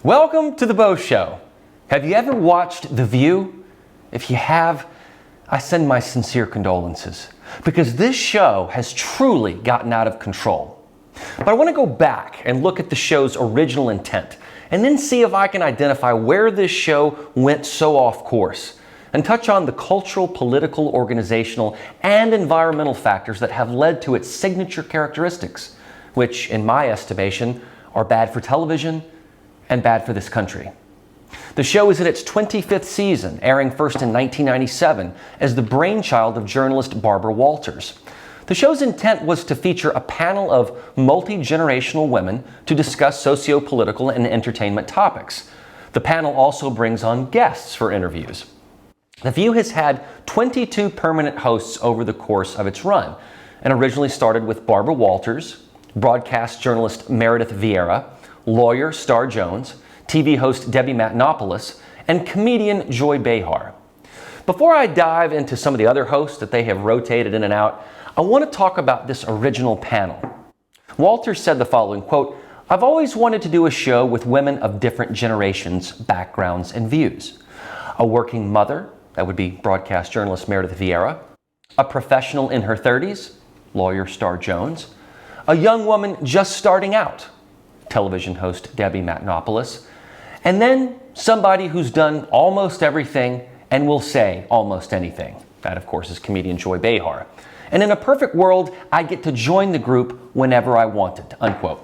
Welcome to the Beau Show. Have you ever watched The View? If you have, I send my sincere condolences, because this show has truly gotten out of control. But I want to go back and look at the show's original intent, and then see if I can identify where this show went so off course, and touch on the cultural, political, organizational, and environmental factors that have led to its signature characteristics, which, in my estimation, are bad for television and bad for this country. The show is in its 25th season, airing first in 1997 as the brainchild of journalist Barbara Walters. The show's intent was to feature a panel of multi-generational women to discuss socio-political and entertainment topics. The panel also brings on guests for interviews. The View has had 22 permanent hosts over the course of its run, and originally started with Barbara Walters, broadcast journalist Meredith Vieira, lawyer Star Jones, TV host Debbie Matenopoulos, and comedian Joy Behar. Before I dive into some of the other hosts that they have rotated in and out, I want to talk about this original panel. Walters said the following, quote, "I've always wanted to do a show with women of different generations, backgrounds, and views. A working mother, that would be broadcast journalist Meredith Vieira, a professional in her 30s, lawyer Star Jones, a young woman just starting out, television host Debbie Matenopoulos, and then somebody who's done almost everything and will say almost anything. That, of course, is comedian Joy Behar. And in a perfect world, I get to join the group whenever I wanted," unquote.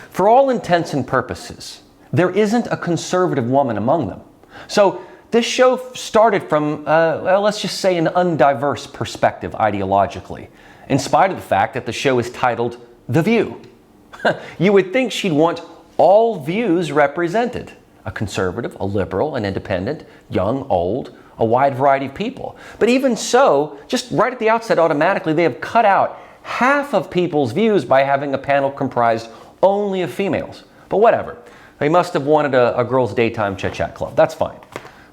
For all intents and purposes, there isn't a conservative woman among them. So this show started from, let's just say, an undiverse perspective ideologically, in spite of the fact that the show is titled The View. You would think she'd want all views represented. A conservative, a liberal, an independent, young, old, a wide variety of people. But even so, just right at the outset automatically, they have cut out half of people's views by having a panel comprised only of females. But whatever. They must have wanted a girls' daytime chit-chat club. That's fine.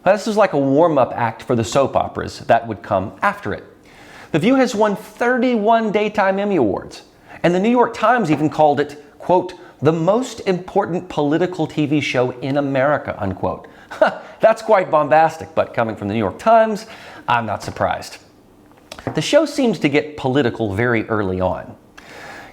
This is like a warm-up act for the soap operas that would come after it. The View has won 31 Daytime Emmy Awards. And the New York Times even called it, quote, "the most important political TV show in America," unquote. That's quite bombastic, but coming from the New York Times, I'm not surprised. The show seems to get political very early on.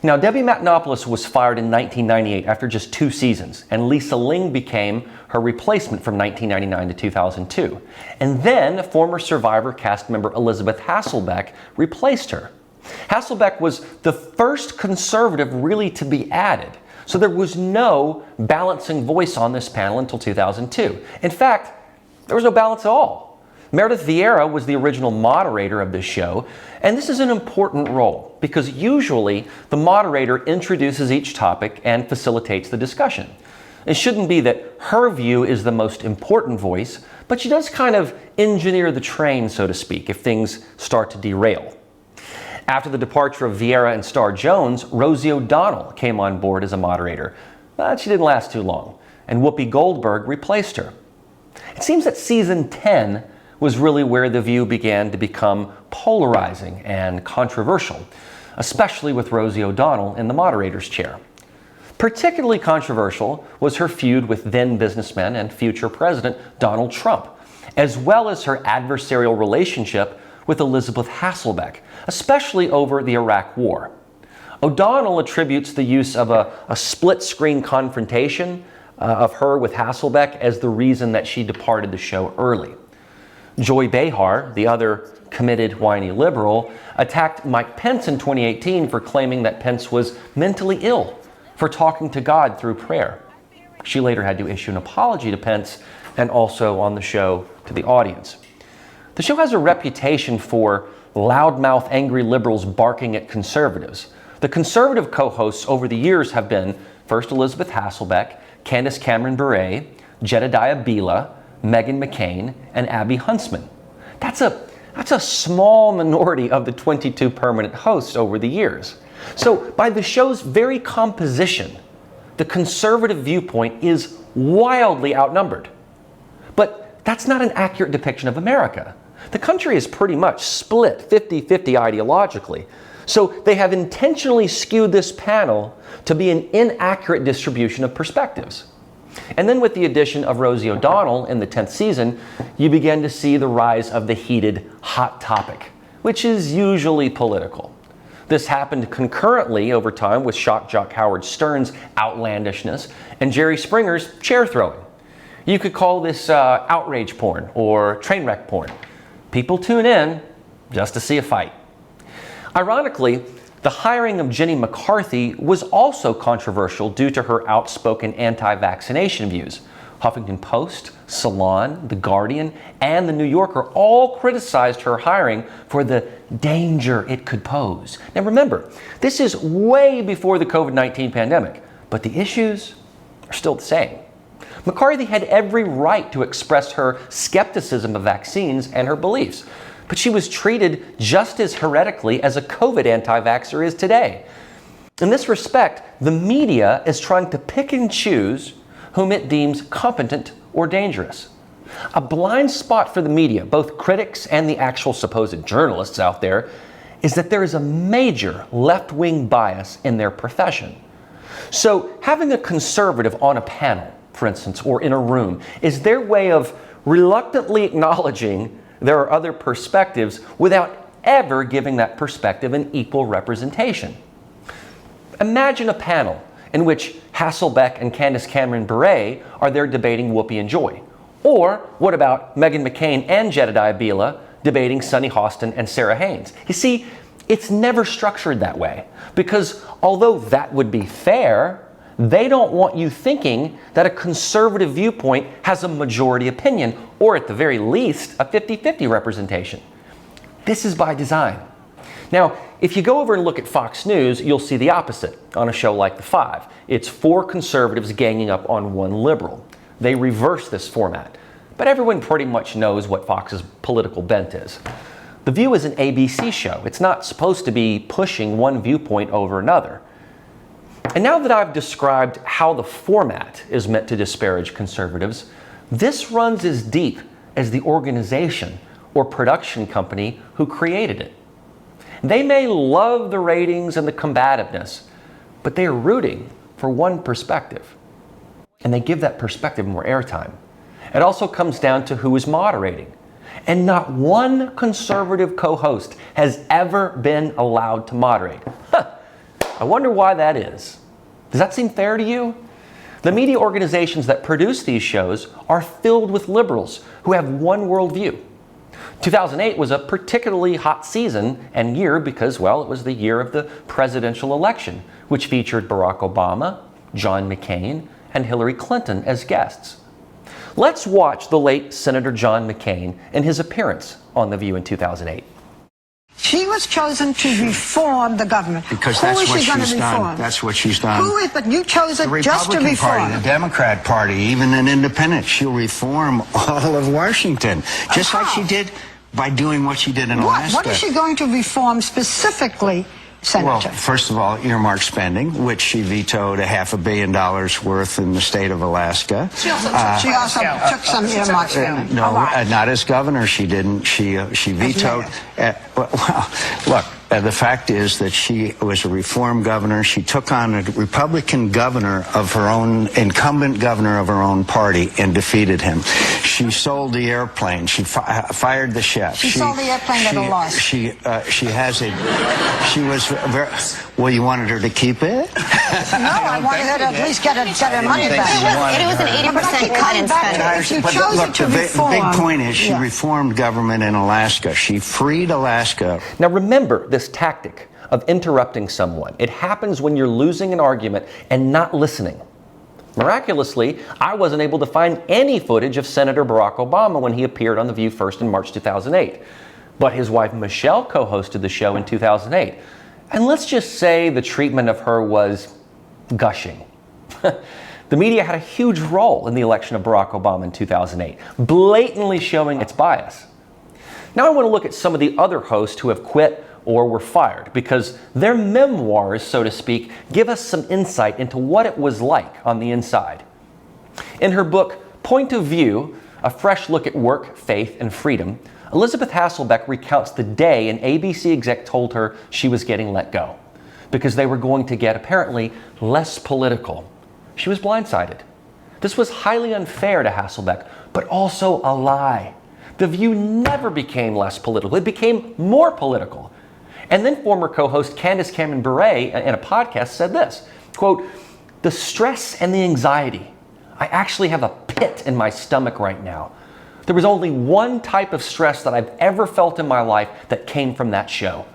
Now, Debbie Matenopoulos was fired in 1998 after just 2 seasons, and Lisa Ling became her replacement from 1999 to 2002. And then former Survivor cast member Elizabeth Hasselbeck replaced her. Hasselbeck was the first conservative really to be added, so there was no balancing voice on this panel until 2002. In fact, there was no balance at all. Meredith Vieira was the original moderator of this show, and this is an important role because usually the moderator introduces each topic and facilitates the discussion. It shouldn't be that her view is the most important voice, but she does kind of engineer the train, so to speak, if things start to derail. After the departure of Vieira and Star Jones, Rosie O'Donnell came on board as a moderator, but she didn't last too long, and Whoopi Goldberg replaced her. It seems that season 10 was really where The View began to become polarizing and controversial, especially with Rosie O'Donnell in the moderator's chair. Particularly controversial was her feud with then businessman and future president Donald Trump, as well as her adversarial relationship with Elizabeth Hasselbeck, especially over the Iraq War. O'Donnell attributes the use of a split-screen confrontation of her with Hasselbeck as the reason that she departed the show early. Joy Behar, the other committed whiny liberal, attacked Mike Pence in 2018 for claiming that Pence was mentally ill for talking to God through prayer. She later had to issue an apology to Pence and also on the show to the audience. The show has a reputation for loudmouth angry liberals barking at conservatives. The conservative co-hosts over the years have been first Elizabeth Hasselbeck, Candace Cameron Bure, Jedediah Bila, Meghan McCain, and Abby Huntsman. That's a small minority of the 22 permanent hosts over the years. So by the show's very composition, the conservative viewpoint is wildly outnumbered. But that's not an accurate depiction of America. The country is pretty much split 50-50 ideologically. So they have intentionally skewed this panel to be an inaccurate distribution of perspectives. And then with the addition of Rosie O'Donnell in the 10th season, you begin to see the rise of the heated hot topic, which is usually political. This happened concurrently over time with shock jock Howard Stern's outlandishness and Jerry Springer's chair throwing. You could call this outrage porn or train wreck porn. People tune in just to see a fight. Ironically, the hiring of Jenny McCarthy was also controversial due to her outspoken anti-vaccination views. Huffington Post, Salon, The Guardian, and The New Yorker all criticized her hiring for the danger it could pose. Now remember, this is way before the COVID-19 pandemic, but the issues are still the same. McCarthy had every right to express her skepticism of vaccines and her beliefs, but she was treated just as heretically as a COVID anti-vaxxer is today. In this respect, the media is trying to pick and choose whom it deems competent or dangerous. A blind spot for the media, both critics and the actual supposed journalists out there, is that there is a major left-wing bias in their profession. So having a conservative on a panel, for instance, or in a room, is their way of reluctantly acknowledging there are other perspectives without ever giving that perspective an equal representation. Imagine a panel in which Hasselbeck and Candace Cameron Bure are there debating Whoopi and Joy. Or what about Meghan McCain and Jedediah Bila debating Sunny Hostin and Sarah Haynes? You see, it's never structured that way because although that would be fair, they don't want you thinking that a conservative viewpoint has a majority opinion, or at the very least, a 50-50 representation. This is by design. Now, if you go over and look at Fox News, you'll see the opposite on a show like The Five. It's four conservatives ganging up on one liberal. They reverse this format, but everyone pretty much knows what Fox's political bent is. The View is an ABC show. It's not supposed to be pushing one viewpoint over another. And now that I've described how the format is meant to disparage conservatives, this runs as deep as the organization or production company who created it. They may love the ratings and the combativeness, but they are rooting for one perspective. And they give that perspective more airtime. It also comes down to who is moderating. And not one conservative co-host has ever been allowed to moderate. I wonder why that is. Does that seem fair to you? The media organizations that produce these shows are filled with liberals who have one worldview. 2008 was a particularly hot season and year because, well, it was the year of the presidential election, which featured Barack Obama, John McCain, and Hillary Clinton as guests. Let's watch the late Senator John McCain and his appearance on The View in 2008. She was chosen to reform the government. Because that's what she's done. That's what she's done. Who is, but you chose it just to reform. The Republican Party, the Democrat Party, even an independent. She'll reform all of Washington, just like she did by doing what she did in Alaska. What is she going to reform specifically, Senator? Well, first of all, earmark spending, which she vetoed $500 million worth in the state of Alaska. She also took some earmark spending. No, not as governor. She didn't. She vetoed. Well, look. The fact is that she was a reform governor. She took on a Republican governor of her own, incumbent governor of her own party, and defeated him. She sold the airplane. She fired the chef. She sold the airplane at a loss. She was very, well, you wanted her to keep it? No, I wanted her to at least get her money back. It was an 80% cut in spending. The big point is she reformed government in Alaska. She freed Alaska. Now remember this tactic of interrupting someone. It happens when you're losing an argument and not listening. Miraculously, I wasn't able to find any footage of Senator Barack Obama when he appeared on The View first in March 2008. But his wife Michelle co-hosted the show in 2008. And let's just say the treatment of her was gushing. The media had a huge role in the election of Barack Obama in 2008, blatantly showing its bias. Now I want to look at some of the other hosts who have quit or were fired, because their memoirs, so to speak, give us some insight into what it was like on the inside. In her book, Point of View, A Fresh Look at Work, Faith, and Freedom, Elizabeth Hasselbeck recounts the day an ABC exec told her she was getting let go, because they were going to get apparently less political. She was blindsided. This was highly unfair to Hasselbeck, but also a lie. The View never became less political. It became more political. And then former co-host Candace Cameron Bure in a podcast said this, quote, "The stress and the anxiety, I actually have a pit in my stomach right now. There was only one type of stress that I've ever felt in my life that came from that show.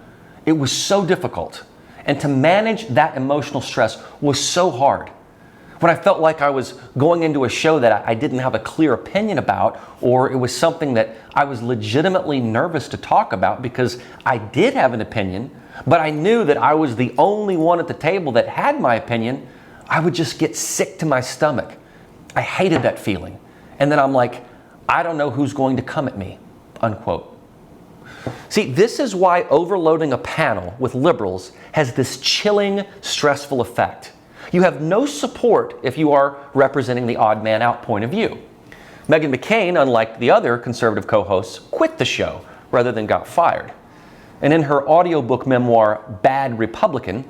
It was so difficult. And to manage that emotional stress was so hard. When I felt like I was going into a show that I didn't have a clear opinion about, or it was something that I was legitimately nervous to talk about because I did have an opinion, but I knew that I was the only one at the table that had my opinion, I would just get sick to my stomach. I hated that feeling. And then I'm like, I don't know who's going to come at me," unquote. See, this is why overloading a panel with liberals has this chilling, stressful effect. You have no support if you are representing the odd man out point of view. Meghan McCain, unlike the other conservative co-hosts, quit the show rather than got fired. And in her audiobook memoir, Bad Republican,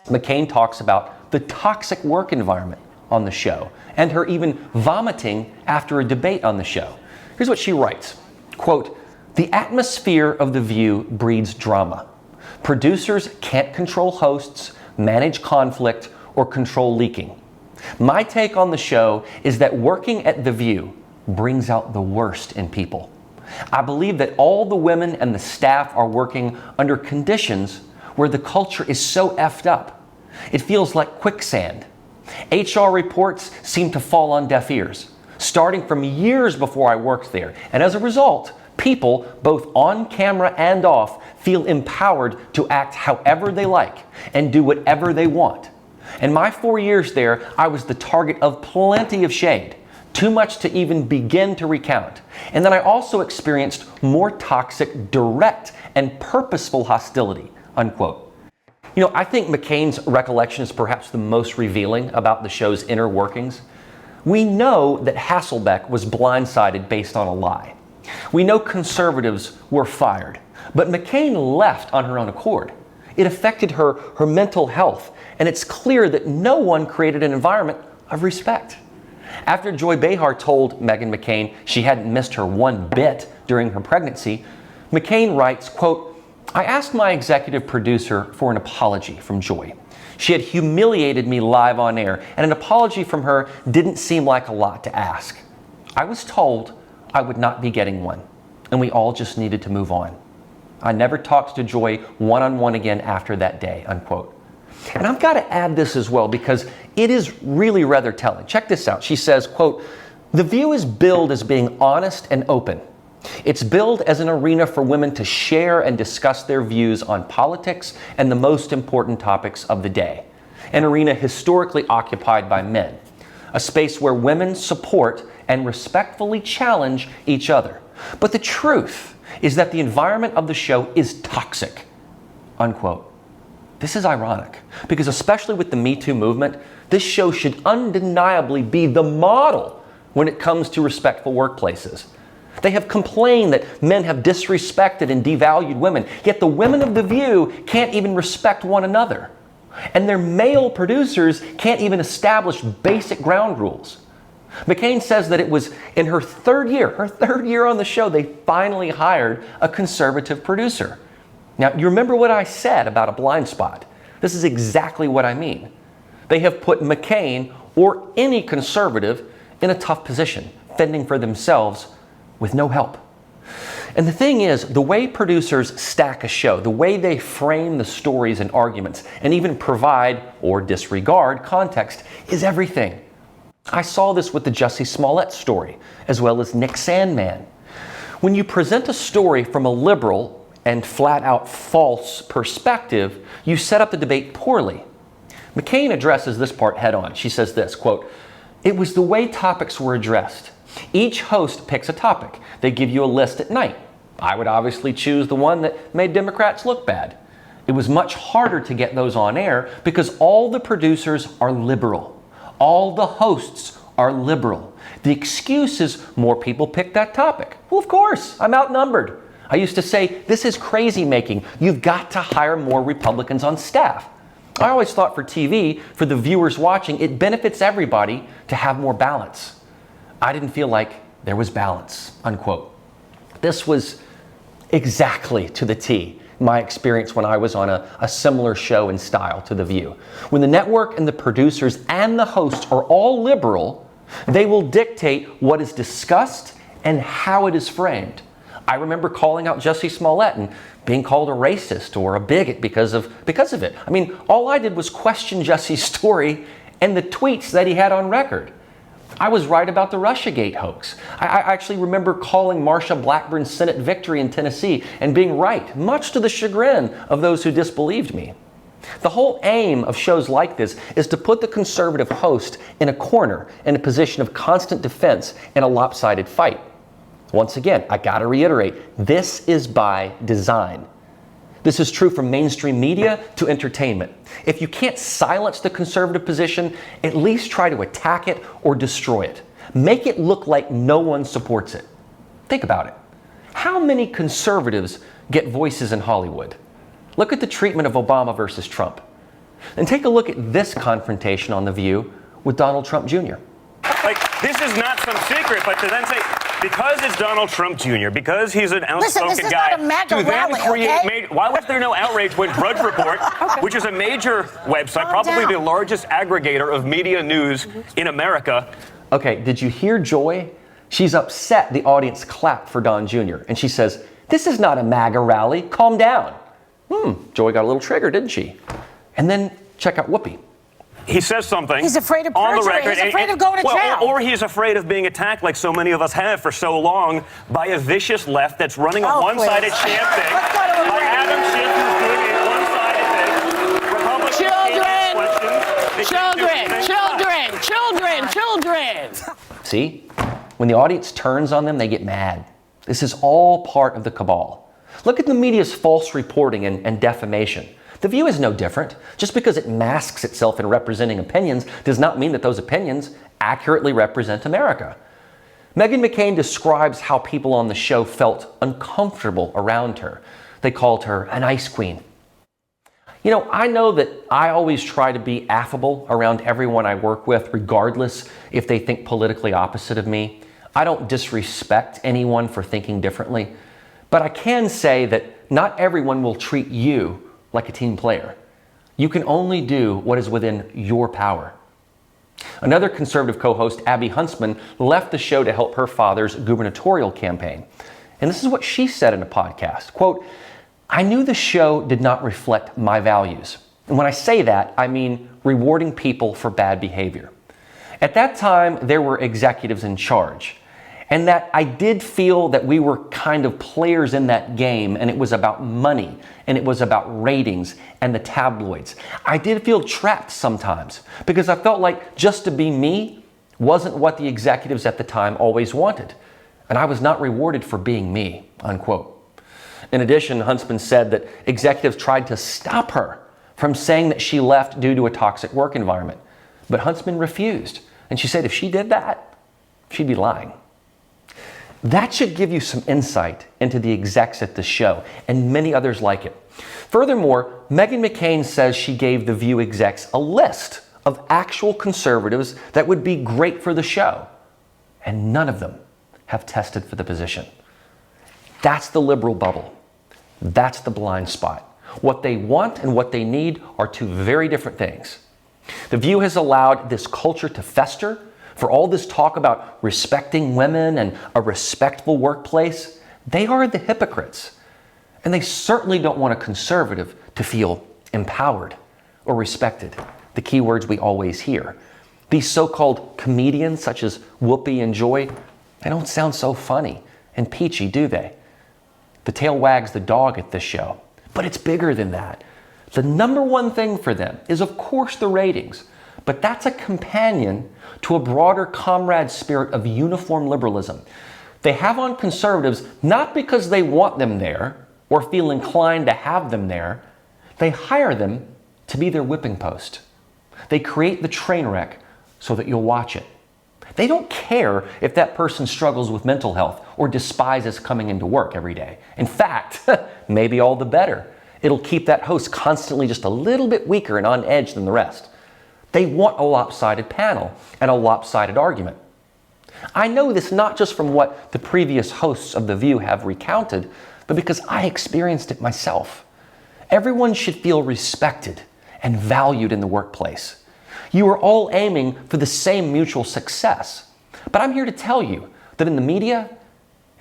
McCain talks about the toxic work environment on the show and her even vomiting after a debate on the show. Here's what she writes, quote, "The atmosphere of The View breeds drama. Producers can't control hosts, manage conflict, or control leaking. My take on the show is that working at The View brings out the worst in people. I believe that all the women and the staff are working under conditions where the culture is so effed up. It feels like quicksand. HR reports seem to fall on deaf ears, starting from years before I worked there. And as a result, people, both on camera and off, feel empowered to act however they like and do whatever they want. In my 4 years there, I was the target of plenty of shade, too much to even begin to recount. And then I also experienced more toxic, direct, and purposeful hostility," unquote. You know, I think McCain's recollection is perhaps the most revealing about the show's inner workings. We know that Hasselbeck was blindsided based on a lie. We know conservatives were fired, but McCain left on her own accord. It affected her mental health, and it's clear that no one created an environment of respect. After Joy Behar told Meghan McCain she hadn't missed her one bit during her pregnancy, McCain writes, quote, "I asked my executive producer for an apology from Joy. She had humiliated me live on air, and an apology from her didn't seem like a lot to ask. I was told I would not be getting one, and we all just needed to move on. I never talked to Joy one-on-one again after that day," unquote. And I've got to add this as well because it is really rather telling. Check this out. She says, quote, "The View is billed as being honest and open. It's billed as an arena for women to share and discuss their views on politics and the most important topics of the day. An arena historically occupied by men. A space where women support and respectfully challenge each other. But the truth is that the environment of the show is toxic," unquote. This is ironic because especially with the Me Too movement, this show should undeniably be the model when it comes to respectful workplaces. They have complained that men have disrespected and devalued women, yet the women of The View can't even respect one another. And their male producers can't even establish basic ground rules. McCain says that it was in her third year on the show, they finally hired a conservative producer. Now, you remember what I said about a blind spot. This is exactly what I mean. They have put McCain or any conservative in a tough position, fending for themselves with no help. And the thing is, the way producers stack a show, the way they frame the stories and arguments, and even provide or disregard context is everything. I saw this with the Jussie Smollett story, as well as Nick Sandmann. When you present a story from a liberal and flat out false perspective, you set up the debate poorly. McCain addresses this part head on. She says this, quote, "It was the way topics were addressed. Each host picks a topic. They give you a list at night. I would obviously choose the one that made Democrats look bad. It was much harder to get those on air because all the producers are liberal. All the hosts are liberal. The excuse is more people pick that topic. Well, of course, I'm outnumbered. I used to say, this is crazy making. You've got to hire more Republicans on staff. I always thought for TV, for the viewers watching, it benefits everybody to have more balance. I didn't feel like there was balance, unquote. This was exactly to the T my experience when I was on a similar show in style to The View. When the network and the producers and the hosts are all liberal, they will dictate what is discussed and how it is framed. I remember calling out Jussie Smollett and being called a racist or a bigot because of it. I mean, all I did was question Jussie's story and the tweets that he had on record. I was right about the Russiagate hoax. I actually remember calling Marsha Blackburn's Senate victory in Tennessee and being right, much to the chagrin of those who disbelieved me. The whole aim of shows like this is to put the conservative host in a corner, in a position of constant defense in a lopsided fight. Once again, I gotta reiterate, this is by design. This is true from mainstream media to entertainment. If you can't silence the conservative position, at least try to attack it or destroy it. Make it look like no one supports it. Think about it. How many conservatives get voices in Hollywood? Look at the treatment of Obama versus Trump. And take a look at this confrontation on The View with Donald Trump Jr. Like, this is not some secret, but to then say, because it's Donald Trump Jr., because he's an outspoken Listen, this is guy, not a MAGA to then rally, create okay? why was there no outrage when Drudge Report, which is a major website, Calm probably down. the largest aggregator of media news in America. Okay, did you hear Joy? She's upset the audience clapped for Don Jr. And she says, this is not a MAGA rally, calm down. Joy got a little triggered, didn't she? And then check out Whoopi. He says something. He's afraid of on the perjury. record, He's afraid of going to jail. Or he's afraid of being attacked, like so many of us have for so long, by a vicious left that's running a one-sided please. champ thing. Let's go to a By break. Adam Schiff, who's doing a one-sided thing. Republicans can't ask questions. Children. See? When the audience turns on them, they get mad. This is all part of the cabal. Look at the media's false reporting and defamation. The View is no different. Just because it masks itself in representing opinions does not mean that those opinions accurately represent America. Meghan McCain describes how people on the show felt uncomfortable around her. They called her an ice queen. You know, I know that I always try to be affable around everyone I work with, regardless if they think politically opposite of me. I don't disrespect anyone for thinking differently, but I can say that not everyone will treat you like a team player. You can only do what is within your power. Another conservative co-host, Abby Huntsman, left the show to help her father's gubernatorial campaign. And this is what she said in a podcast, quote, I knew the show did not reflect my values. And when I say that, I mean rewarding people for bad behavior. At that time, there were executives in charge. And that I did feel that we were kind of players in that game, and it was about money, and it was about ratings and the tabloids. I did feel trapped sometimes because I felt like just to be me wasn't what the executives at the time always wanted. And I was not rewarded for being me, unquote. In addition, Huntsman said that executives tried to stop her from saying that she left due to a toxic work environment. But Huntsman refused. And she said if she did that, she'd be lying. That should give you some insight into the execs at the show and many others like it. Furthermore, Meghan McCain says she gave the View execs a list of actual conservatives that would be great for the show. And none of them have tested for the position. That's the liberal bubble. That's the blind spot. What they want and what they need are two very different things. The View has allowed this culture to fester. For all this talk about respecting women and a respectful workplace, they are the hypocrites. And they certainly don't want a conservative to feel empowered or respected, the key words we always hear. These so-called comedians such as Whoopi and Joy, they don't sound so funny and peachy, do they? The tail wags the dog at this show, but it's bigger than that. The number one thing for them is, of course, the ratings. But that's a companion to a broader comrade spirit of uniform liberalism. They have on conservatives not because they want them there or feel inclined to have them there. They hire them to be their whipping post. They create the train wreck so that you'll watch it. They don't care if that person struggles with mental health or despises coming into work every day. In fact, maybe all the better. It'll keep that host constantly just a little bit weaker and on edge than the rest. They want a lopsided panel and a lopsided argument. I know this not just from what the previous hosts of The View have recounted, but because I experienced it myself. Everyone should feel respected and valued in the workplace. You are all aiming for the same mutual success. But I'm here to tell you that in the media,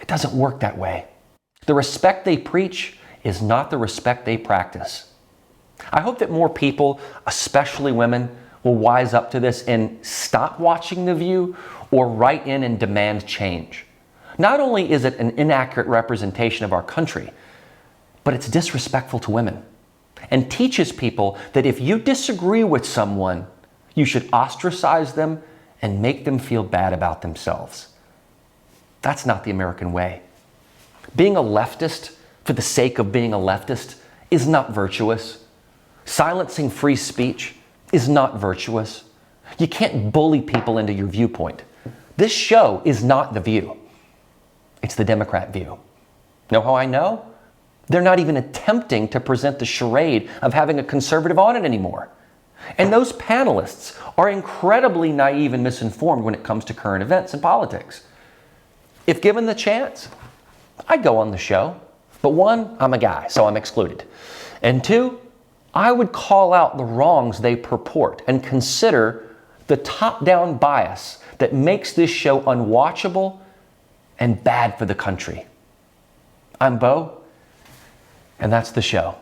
it doesn't work that way. The respect they preach is not the respect they practice. I hope that more people, especially women, will wise up to this and stop watching The View or write in and demand change. Not only is it an inaccurate representation of our country, but it's disrespectful to women and teaches people that if you disagree with someone, you should ostracize them and make them feel bad about themselves. That's not the American way. Being a leftist for the sake of being a leftist is not virtuous. Silencing free speech is not virtuous. You can't bully people into your viewpoint. This show is not The View. It's the Democrat view. Know how I know? They're not even attempting to present the charade of having a conservative on it anymore. And those panelists are incredibly naive and misinformed when it comes to current events and politics. If given the chance, I'd go on the show. But one, I'm a guy, so I'm excluded. And two, I would call out the wrongs they purport and consider the top-down bias that makes this show unwatchable and bad for the country. I'm Beau, and that's the show.